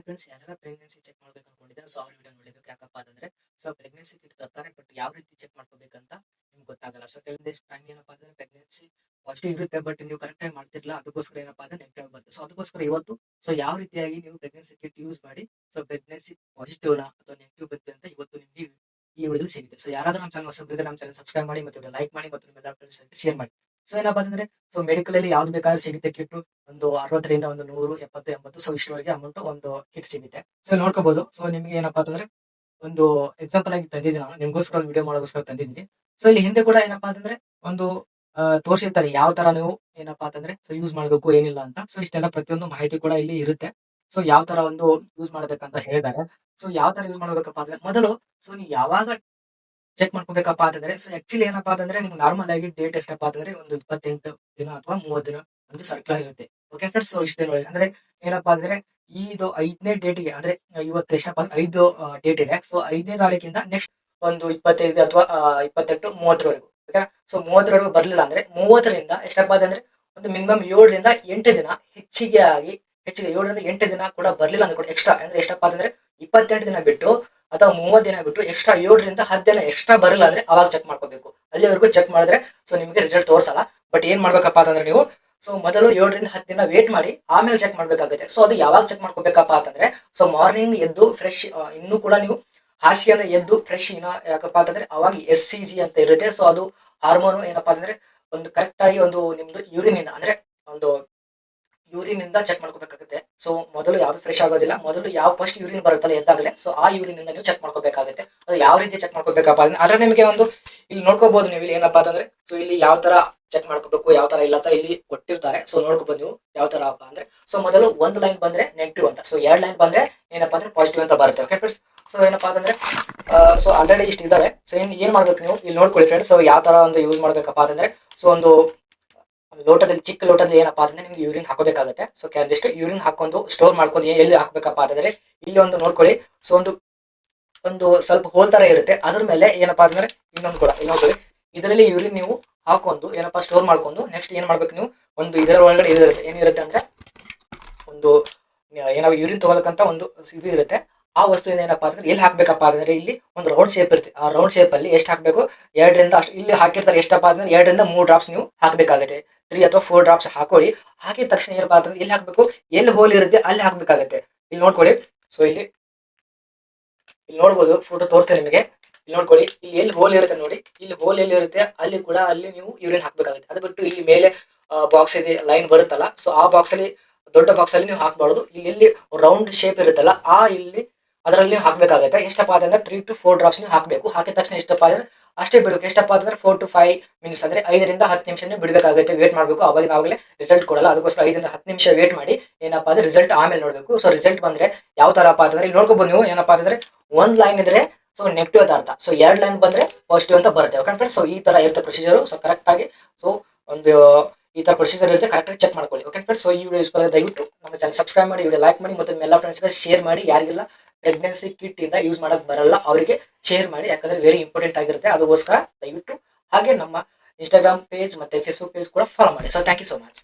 Hi friends, ಯಾರೆಲ್ಲ pregnancy check ಮಾಡ್ಬೇಕು ಅನ್ಕೊಂಡಿದ್ದಾರೆ so ಅವ್ರ ವಿಡಿಯೋ ನೋಡಬೇಕು. ಯಾಕಪ್ಪ ಅಂತಂದ್ರೆ ಪ್ರೆಗ್ನೆನ್ಸಿ ಕಿಟ್ ತರ್ತಾರೆ, ಬಟ್ ಯಾವ ರೀತಿ ಚೆಕ್ ಮಾಡ್ಕೋಬೇಕಂತ ನಿಮ್ಗೆ ಗೊತ್ತಾಗಲ್ಲ. ಸೊ ಕೆಲವೊಂದಿಷ್ಟು ಟೈಮ್ ಏನಪ್ಪಾ ಅಂದ್ರೆ ಪ್ರೆಗ್ನೆನ್ಸಿ ಪಾಸಿಟಿವ್ ಇರುತ್ತೆ, ಬಟ್ ನೀವು ಕರೆಕ್ಟ್ ಆಗಿ ಮಾಡ್ತಿರಲ್ಲ, ಅದಕ್ಕೋಸ್ಕರ ಏನಪ್ಪಾ ಅಂದ್ರೆ ನೆಗೆಟಿವ್ ಬರುತ್ತೆ. ಸೊ ಅದಕ್ಕೋಸ್ಕರ ಇವತ್ತು ಯಾವ ರೀತಿಯಾಗಿ ನೀವು ಪ್ರೆಗ್ನೆನ್ಸಿ ಕಿಟ್ ಯೂಸ್ ಮಾಡಿ ಪ್ರೆಗ್ನೆನ್ಸಿ ಪಾಸಿಟಿವ್ ಅಥವಾ ನೆಗೆಟಿವ್ ಬರುತ್ತೆ ಅಂತ ಇವತ್ತು ನಿಮ್ಗೆ ಈ ವಿಡಿಯೋದಲ್ಲಿ ಸಿಗುತ್ತೆ. ಸೊ ಯಾರಾದ್ರೂ ನಮ್ಮ ಚಾನಲ್ ಹೊಸಬ್ರಿದ್ರೆ ನಮ್ಮ ಚಾನಲ್ ಸಬ್ಸ್ಕ್ರೈಬ್ ಮಾಡಿ ಮತ್ತು ಲೈಕ್ ಮಾಡಿ ಮತ್ತು ನಿಮ್ಮೆಲ್ಲ ಫ್ರೆಂಡ್ಸ್ ಶೇರ್ ಮಾಡಿ. ಸೊ ಏನಪ್ಪಾ ಅಂತಂದ್ರೆ ಮೆಡಿಕಲ್ ಅಲ್ಲಿ ಯಾವ್ದು ಬೇಕಾದ್ರೂ ಸಿಗುತ್ತೆ ಕಿಟ್. ಒಂದು 60ರಿಂದ ಒಂದು 100, 70, 80 ಸೊ ಇಷ್ಟವರೆಗೆ ಅಮೌಂಟ್ ಒಂದು ಕಿಟ್ ಸಿಗುತ್ತೆ. ಸೊ ನೋಡ್ಕೋಬಹುದು. ಸೊ ನಿಮ್ಗೆ ಏನಪ್ಪಾ ಅಂತಂದ್ರೆ ಒಂದು ಎಕ್ಸಾಂಪಲ್ ಆಗಿ ತಂದಿದ್ದೀನಿ, ನಾನು ನಿಮ್ಗೋಸ್ಕರ ಒಂದು ವಿಡಿಯೋ ಮಾಡೋಗೋಸ್ಕರ ತಂದಿದ್ದೀನಿ. ಸೊ ಇಲ್ಲಿ ಹಿಂದೆ ಕೂಡ ಏನಪ್ಪಾ ಅಂತಂದ್ರೆ ಒಂದು ತೋರಿಸಿರ್ತಾರೆ ಯಾವ ತರ ನೀವು ಏನಪ್ಪಾ ಅಂತಂದ್ರೆ ಯೂಸ್ ಮಾಡ್ಬೇಕು ಏನಿಲ್ಲ ಅಂತ. ಸೊ ಇಷ್ಟೆಲ್ಲ ಪ್ರತಿಯೊಂದು ಮಾಹಿತಿ ಕೂಡ ಇಲ್ಲಿ ಇರುತ್ತೆ. ಸೊ ಯಾವ ತರ ಒಂದು ಯೂಸ್ ಮಾಡ್ಬೇಕಂತ ಹೇಳಿದ್ದಾರೆ. ಸೊ ಯಾವ ತರ ಯೂಸ್ ಮಾಡ್ಬೇಕಪ್ಪ ಅಂದ್ರೆ ಮೊದಲು ನೀವು ಯಾವಾಗ ಚೆಕ್ ಮಾಡ್ಕೋಬೇಕಪ್ಪ ಅಂತಂದ್ರೆ ಆಕ್ಚುಲಿ ಏನಪ್ಪಾ ಅಂತಂದ್ರೆ ನಿಮ್ಗೆ ನಾರ್ಮಲ್ ಆಗಿ ಡೇಟ್ ಎಷ್ಟಪ್ಪ ಅಂತಂದ್ರೆ ಒಂದು 28 ದಿನ ಅಥವಾ 30 ದಿನ ಒಂದು ಸರ್ಕ್ಯುಲರ್ ಇರುತ್ತೆ. ಓಕೆ ಫ್ರೆಂಡ್ಸ್, ಸೊ ಇಷ್ಟೇ ಅಂದ್ರೆ ಏನಪ್ಪಾ ಅಂದ್ರೆ ಇದು 5ನೇ ಡೇಟ್ಗೆ ಅಂದ್ರೆ ಇವತ್ತು ಎಷ್ಟಪ್ಪ 5 ಡೇಟ್ ಇದೆ. ಸೊ 5ನೇ ತಾರೀಕಿಂದ ನೆಕ್ಸ್ಟ್ ಒಂದು 25 ಅಥವಾ 28, 30ರವರೆಗೂ. ಓಕೆ, ಸೊ 30ರವರೆಗೂ ಬರ್ಲಿಲ್ಲ ಅಂದ್ರೆ 30ರಿಂದ ಎಷ್ಟಪ್ಪ ಅಂತಂದ್ರೆ ಒಂದು ಮಿನಿಮಮ್ 7ರಿಂದ 8 ದಿನ ಹೆಚ್ಚಿಗೆ 7ರಿಂದ 8 ದಿನ ಕೂಡ ಬರ್ಲಿಲ್ಲ ಅಂದ್ರೆ ಕೂಡ ಎಕ್ಸ್ಟ್ರಾ ಅಂದ್ರೆ ಎಷ್ಟಪ್ಪ ಅಂತಂದ್ರೆ 28 ದಿನ ಬಿಟ್ಟು ಅಥವಾ 30 ದಿನ ಬಿಟ್ಟು ಎಕ್ಸ್ಟ್ರಾ 7ರಿಂದ 10 ದಿನ ಎಕ್ಸ್ಟ್ರಾ ಬರಲ್ಲ ಅಂದ್ರೆ ಅವಾಗ ಚೆಕ್ ಮಾಡ್ಕೋಬೇಕು. ಅಲ್ಲಿವರೆಗೂ ಚೆಕ್ ಮಾಡಿದ್ರೆ ನಿಮಗೆ ರಿಸಲ್ಟ್ ತೋರಿಸಲ್ಲ. ಬಟ್ ಏನ್ ಮಾಡ್ಬೇಕಪ್ಪ ಅಂತಂದ್ರೆ ನೀವು ಮೊದಲು 7ರಿಂದ 10 ದಿನ ವೇಟ್ ಮಾಡಿ ಆಮೇಲೆ ಚೆಕ್ ಮಾಡ್ಬೇಕಾಗುತ್ತೆ. ಸೊ ಅದು ಯಾವಾಗ ಚೆಕ್ ಮಾಡ್ಕೋಬೇಕಪ್ಪ ಅಂತಂದ್ರೆ ಮಾರ್ನಿಂಗ್ ಎದ್ದು ಫ್ರೆಶ್ ಇನ್ನೂ ಕೂಡ ನೀವು ಹಾಸಿಗೆಯಿಂದ ಎದ್ದು ಫ್ರೆಶ್ ಯಾಕಪ್ಪ ಅಂತಂದ್ರೆ ಅವಾಗ SCG ಅಂತ ಇರುತ್ತೆ. ಸೊ ಅದು ಹಾರ್ಮೋನು ಏನಪ್ಪಾ ಅಂತಂದ್ರೆ ಒಂದು ಕರೆಕ್ಟ್ ಆಗಿ ಒಂದು ನಿಮ್ದು ಯೂರಿನ್ ಇಂದ ಅಂದ್ರೆ ಒಂದು ಯೂರಿನ್ ಇಂದ ಚೆಕ್ ಮಾಡ್ಕೋಬೇಕಾಗುತ್ತೆ. ಸೊ ಮೊದಲು ಯಾವ್ದು ಫ್ರೆಶ್ ಆಗೋದಿಲ್ಲ, ಮೊದಲು ಯಾವ ಫಸ್ಟ್ ಯೂರಿನ್ ಬರುತ್ತಲ್ಲ ಎದ್ದಾಗಲೇ ಸೊ ಆ ಯೂರಿನ್ ಇಂದ ನೀವು ಚೆಕ್ ಮಾಡ್ಕೋಬೇಕಾಗುತ್ತೆ. ಅದು ಯಾವ ರೀತಿ ಚೆಕ್ ಮಾಡ್ಕೋಬೇಕಪ್ಪ ಅಂದ್ರೆ ನಿಮಗೆ ಒಂದು ಇಲ್ಲಿ ನೋಡ್ಕೋಬಹುದು ನೀವು ಇಲ್ಲಿ ಏನಪ್ಪಾ ಅಂತಂದ್ರೆ ಇಲ್ಲಿ ಯಾವ ತರ ಚೆಕ್ ಮಾಡ್ಕೋಬೇಕು ಯಾವ ತರ ಇಲ್ಲ ಅಂತ ಇಲ್ಲಿ ಕೊಟ್ಟಿರ್ತಾರೆ. ಸೊ ನೋಡ್ಕೋಬಹುದು ನೀವು ಯಾವ ತರ ಅಪ್ಪ ಅಂದ್ರೆ ಮೊದಲು ಒಂದು ಲೈನ್ ಬಂದ್ರೆ ನೆಗೆಟಿವ್ ಅಂತ, ಸೊ 2 ಲೈನ್ ಬಂದ್ರೆ ಏನಪ್ಪಾ ಅಂದ್ರೆ ಪಾಸಿಟಿವ್ ಅಂತ ಬರುತ್ತೆ. ಓಕೆ ಫ್ರೆಂಡ್ಸ್, ಸೊ ಏನಪ್ಪಾ ಅಂತಂದ್ರೆ ಆಲ್ರೆಡಿ ಇಷ್ಟು ಇದಾವೆ. ಸೊ ಏನ್ ಮಾಡ್ಬೇಕು ನೀವು ಇಲ್ಲಿ ನೋಡ್ಕೊಳ್ಳಿ ಫ್ರೆಂಡ್ಸ್. ಸೊ ಯಾವ ತರ ಒಂದು ಯೂಸ್ ಮಾಡ್ಬೇಕಪ್ಪ ಅಂತಂದ್ರೆ ಒಂದು ಲೋಟದಲ್ಲಿ ಚಿಕ್ಕ ಲೋಟದಲ್ಲಿ ಏನಪ್ಪಾ ಅಂತಂದ್ರೆ ನಿಮ್ಗೆ ಯೂರಿನ್ ಹಾಕೋಬೇಕಾಗುತ್ತೆ. ಸೊ ಕೆಲವೊಂದಿಷ್ಟು ಯೂರಿನ್ ಹಾಕೊಂಡು ಸ್ಟೋರ್ ಮಾಡ್ಕೊಂಡು ಎಲ್ಲಿ ಹಾಕ್ಬೇಕಪ್ಪ ಅಂತಂದ್ರೆ ಇಲ್ಲಿ ಒಂದು ನೋಡ್ಕೊಳ್ಳಿ. ಸೊ ಒಂದು ಸ್ವಲ್ಪ ಹೋಲ್ ತರ ಇರುತ್ತೆ, ಅದ್ರ ಮೇಲೆ ಏನಪ್ಪಾ ಅಂತಂದ್ರೆ ಇನ್ನೊಂದು ಕೂಡ ಇಲ್ಲಿ ನೋಡ್ಕೊಳ್ಳಿ. ಇದರಲ್ಲಿ ಯೂರಿನ್ ನೀವು ಹಾಕೊಂಡು ಏನಪ್ಪಾ ಸ್ಟೋರ್ ಮಾಡ್ಕೊಂಡು ನೆಕ್ಸ್ಟ್ ಏನ್ ಮಾಡ್ಬೇಕು ನೀವು ಒಂದು ಇದರ ಒಳಗಡೆ ಇದಿರುತ್ತೆ. ಏನಿರುತ್ತೆ ಅಂದ್ರೆ ಒಂದು ಏನಾದ್ರು ಯೂರಿನ್ ತಗೊಳಕಂತ ಒಂದು ಇದು ಇರುತ್ತೆ. ಆ ವಸ್ತುವಿನ ಏನಪ್ಪಾ ಅಂತಂದ್ರೆ ಎಲ್ಲಿ ಹಾಕ್ಬೇಕಪ್ಪ ಅಂತಂದ್ರೆ ಇಲ್ಲಿ ಒಂದು ರೌಂಡ್ ಶೇಪ್ ಇರುತ್ತೆ. ಆ ರೌಂಡ್ ಶೇಪ್ ಅಲ್ಲಿ ಎಷ್ಟು ಹಾಕ್ಬೇಕು 2ರಿಂದ ಅಷ್ಟು ಇಲ್ಲಿ ಹಾಕಿರ್ತಾರೆ. ಎಷ್ಟಪ್ಪ ಅಂದ್ರೆ 2ರಿಂದ 3 ಡ್ರಾಪ್ಸ್ ನೀವು ಹಾಕ್ಬೇಕಾಗುತ್ತೆ. 3 ಅಥವಾ 4 ಡ್ರಾಪ್ಸ್ ಹಾಕೊಳ್ಳಿ. ಹಾಕಿದ ತಕ್ಷಣ ಏನಪ್ಪಾ ಅಂತಂದ್ರೆ ಎಲ್ಲಿ ಹಾಕ್ಬೇಕು, ಎಲ್ಲಿ ಹೋಲ್ ಇರುತ್ತೆ ಅಲ್ಲಿ ಹಾಕ್ಬೇಕಾಗತ್ತೆ. ಇಲ್ಲಿ ನೋಡ್ಕೊಳ್ಳಿ. ಸೊ ಇಲ್ಲಿ ನೋಡ್ಬೋದು, ಫೋಟೋ ತೋರಿಸ್ತೇನೆ ನಿಮಗೆ. ಇಲ್ಲಿ ನೋಡ್ಕೊಳ್ಳಿ, ಇಲ್ಲಿ ಎಲ್ಲಿ ಹೋಲ್ ಇರುತ್ತೆ ನೋಡಿ, ಇಲ್ಲಿ ಹೋಲ್ ಎಲ್ಲಿ ಇರುತ್ತೆ ಅಲ್ಲಿ ನೀವು ಯೂರಿನ್ ಹಾಕ್ಬೇಕಾಗುತ್ತೆ. ಅದು ಬಿಟ್ಟು ಇಲ್ಲಿ ಮೇಲೆ ಬಾಕ್ಸ್ ಇದೆ ಲೈನ್ ಬರುತ್ತಲ್ಲ, ಸೊ ಆ ಬಾಕ್ಸ್ ಅಲ್ಲಿ ದೊಡ್ಡ ಬಾಕ್ಸ್ ಅಲ್ಲಿ ನೀವು ಹಾಕ್ಬಾರ್ದು. ಇಲ್ಲಿ ರೌಂಡ್ ಶೇಪ್ ಇರುತ್ತಲ್ಲ ಇಲ್ಲಿ ಅದರಲ್ಲಿ ನೀವು ಹಾಕ್ಬೇಕಾಗುತ್ತೆ. ಎಷ್ಟಪ್ಪ ಅಂತಂದ್ರೆ 3 to 4 ಡ್ರಾಪ್ಸ್ ನೀವು ಹಾಕಬೇಕು. ಹಾಕಿದ ತಕ್ಷಣ ಎಷ್ಟಪ್ಪ ಅಂದ್ರೆ ಅಷ್ಟೇ ಬಿಡಬೇಕು. ಎಷ್ಟಪ್ಪ ಅಂತಂದ್ರೆ 4 to 5 ಮಿನಿಟ್ಸ್ ಅಂದ್ರೆ 5ರಿಂದ 10 ನಿಮಿಷ ಬಿಡಬೇಕಾಗುತ್ತೆ. ವೇಟ್ ಮಾಡಬೇಕು, ಅವಾಗ ನಾವಾಗಲೇ ರಿಸಲ್ಟ್ ಕೊಡಲ್ಲ. ಅದಕ್ಕೋಸ್ಕರ 5ರಿಂದ 10 ನಿಮಿಷ ವೇಟ್ ಮಾಡಿ ಏನಪ್ಪಾ ಅಂದ್ರೆ ರಿಸಲ್ಟ್ ಆಮೇಲೆ ನೋಡಬೇಕು. ಸೊ ರಿಸಲ್ಟ್ ಬಂದ್ರೆ ಯಾವ ತರಪ್ಪ ಅಂತಂದ್ರೆ ಇಲ್ಲಿ ನೋಡ್ಕೋಬಹುದು ನೀವು ಏನಪ್ಪಾ ಅಂತಂದ್ರೆ 1 ಲೈನ್ ಇದ್ರೆ ನೆಗೆಟಿವ್ ಅಂತ ಅರ್ಥ. ಸೊ 2 ಲೈನ್ ಬಂದ್ರೆ ಪಾಸಿಟಿವ್ ಅಂತ ಬರುತ್ತೆ. ಓಕೆ ಫ್ರೆಂಡ್ಸ್, ಸೊ ಈ ತರ ಇರುತ್ತೆ ಪ್ರೊಸೀಜರ್. ಸೊ ಕರೆಕ್ಟ್ ಆಗಿ ಒಂದು ಈ ತರ ಪ್ರೊಸೀಜರ್ ಇರುತ್ತೆ, ಕರೆಕ್ಟ್ ಆಗಿ ಚೆಕ್ ಮಾಡ್ಕೊಳ್ಳಿ. ಓಕೆ ಫ್ರೆಂಡ್ಸ್, ಸೊ ಈ ವಿಡಿಯೋ ಯೂಸ್ ದಯವಿಟ್ಟು ನಮ್ಮ ಚಾನಲ್ ಸಬ್ಸ್ಕ್ರೈಬ್ ಮಾಡಿ, ವಿಡಿಯೋ ಲೈಕ್ ಮಾಡಿ ಮತ್ತು ಎಲ್ಲ ಫ್ರೆಂಡ್ಸ್ಗೆ ಶೇರ್ ಮಾಡಿ. ಯಾರಿಗೆಲ್ಲ ಪ್ರೆಗ್ನೆನ್ಸಿ ಕಿಟ್ ಇಂದ ಯೂಸ್ ಮಾಡಕ್ ಬರಲ್ಲ ಅವರಿಗೆ ಶೇರ್ ಮಾಡಿ, ಯಾಕಂದ್ರೆ ವೆರಿ ಇಂಪಾರ್ಟೆಂಟ್ ಆಗಿರುತ್ತೆ. ಅದಕ್ಕೋಸ್ಕರ ದಯವಿಟ್ಟು ಹಾಗೆ ನಮ್ಮ ಇನ್ಸ್ಟಾಗ್ರಾಮ್ ಪೇಜ್ ಮತ್ತೆ ಫೇಸ್ಬುಕ್ ಪೇಜ್ ಕೂಡ ಫಾಲೋ ಮಾಡಿ. So thank you so much.